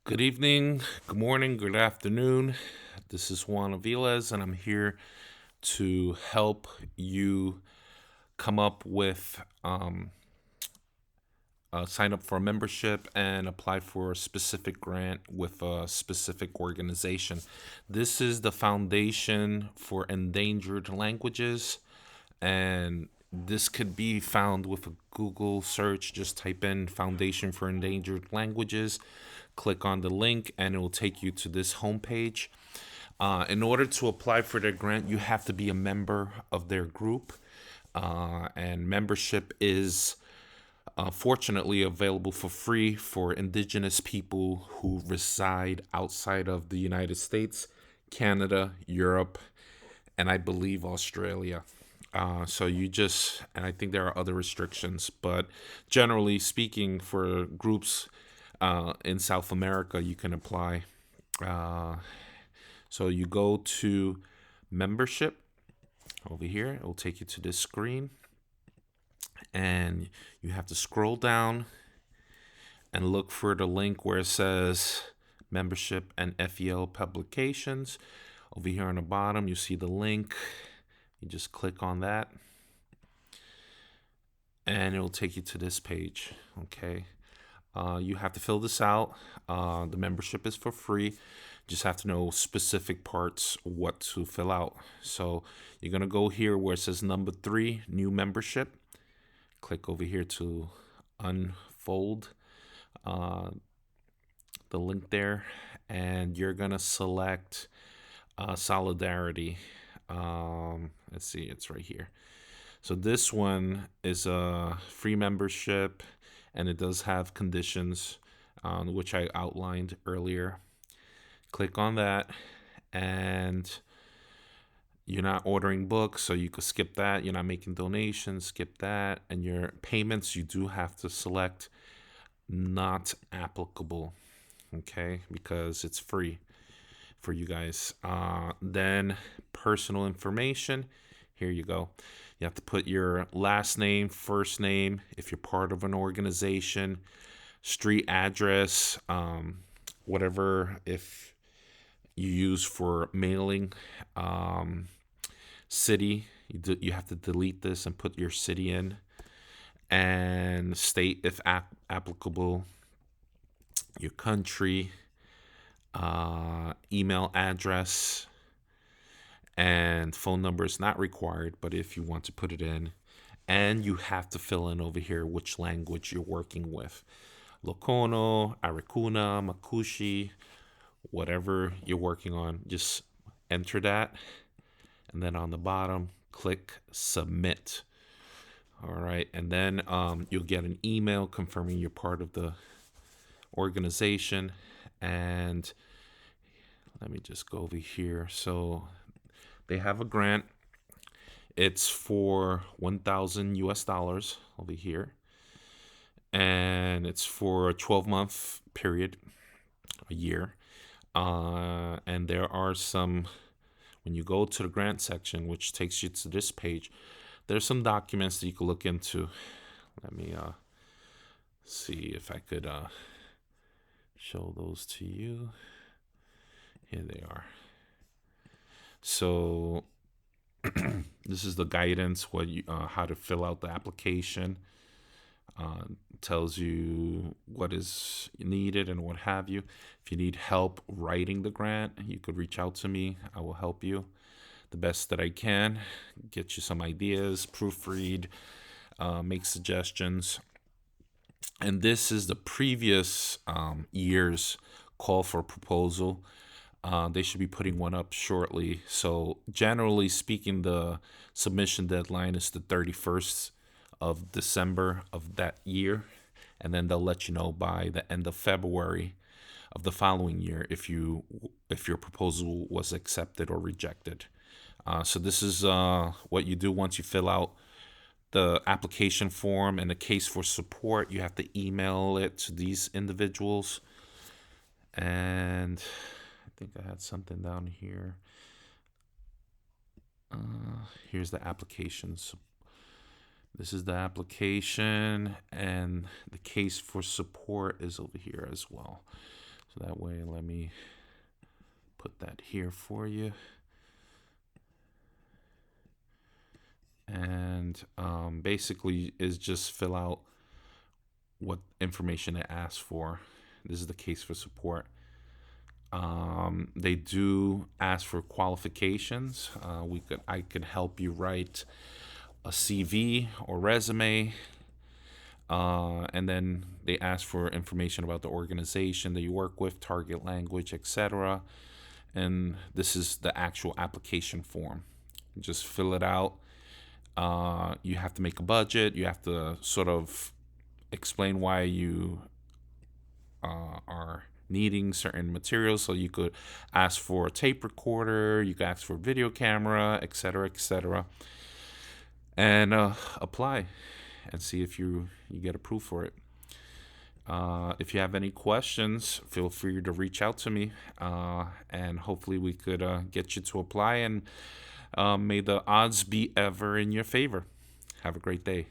Good evening, good morning, good afternoon. This is Juan Aviles, and I'm here to help you come up with sign up for a membership and apply for a specific grant with a specific organization. This is the Foundation for Endangered Languages, and this could be found with a Google search. Just type in Foundation for Endangered Languages, click on the link, and it will take you to this homepage. In order to apply for their grant, you have to be a member of their group, and membership is fortunately available for free for indigenous people who reside outside of the United States, Canada, Europe, and I believe Australia. And I think there are other restrictions, but generally speaking, for groups in South America, you can apply. Uh, so you go to membership over here, it will take you to this screen, and you have to scroll down and look for the link where it says membership and FEL publications. Over here on the bottom, you see the link. You just click on that, and it will take you to this page. Okay. You have to fill this out. The membership is for free. Just have to know specific parts what to fill out. So you're gonna go here where it says number 3, new membership. Click over here to unfold the link there, and you're gonna select solidarity. Let's see, it's right here. So this one is a free membership, and it does have conditions, which I outlined earlier. Click on that, and you're not ordering books, so you could skip that. You're not making donations, skip that. And your payments, you do have to select not applicable, okay, because it's free for you guys. Then personal information. Here you go. You have to put your last name, first name, if you're part of an organization, street address, whatever, if you use for mailing, city. You have to delete this and put your city in, and state if applicable, your country, email address, and phone number is not required, but if you want to put it in, and you have to fill in over here which language you're working with. Lokono, Arikuna, Makushi, whatever you're working on, just enter that. And then on the bottom, click submit. All right. And then you'll get an email confirming you're part of the organization. And let me just go over here. So they have a grant. It's for 1,000 US dollars over here. And it's for a 12-month period, a year. And there are some, when you go to the grant section, which takes you to this page, there's some documents that you can look into. Let me see if I could show those to you. Here they are. So this is the guidance, how to fill out the application. Tells you what is needed and what have you. If you need help writing the grant, you could reach out to me. I will help you the best that I can, get you some ideas, proofread, make suggestions. And this is the previous year's call for proposal. They should be putting one up shortly. So generally speaking, the submission deadline is the 31st of December of that year. And then they'll let you know by the end of February of the following year if your proposal was accepted or rejected. So this is what you do once you fill out the application form and the case for support. You have to email it to these individuals. And I think I had something down here. Here's the applications. This is the application, and the case for support is over here as well. So that way, let me put that here for you. And basically is just fill out what information it asks for. This is the case for support. They do ask for qualifications. I could help you write a CV or resume, and then they ask for information about the organization that you work with, target language, etc. And this is the actual application form. Just fill it out. You have to make a budget. You have to sort of explain why you are needing certain materials. So you could ask for a tape recorder, you could ask for a video camera, etc., and apply and see if you get approved for it. If you have any questions, feel free to reach out to me, and hopefully we could get you to apply. And may the odds be ever in your favor. Have a great day.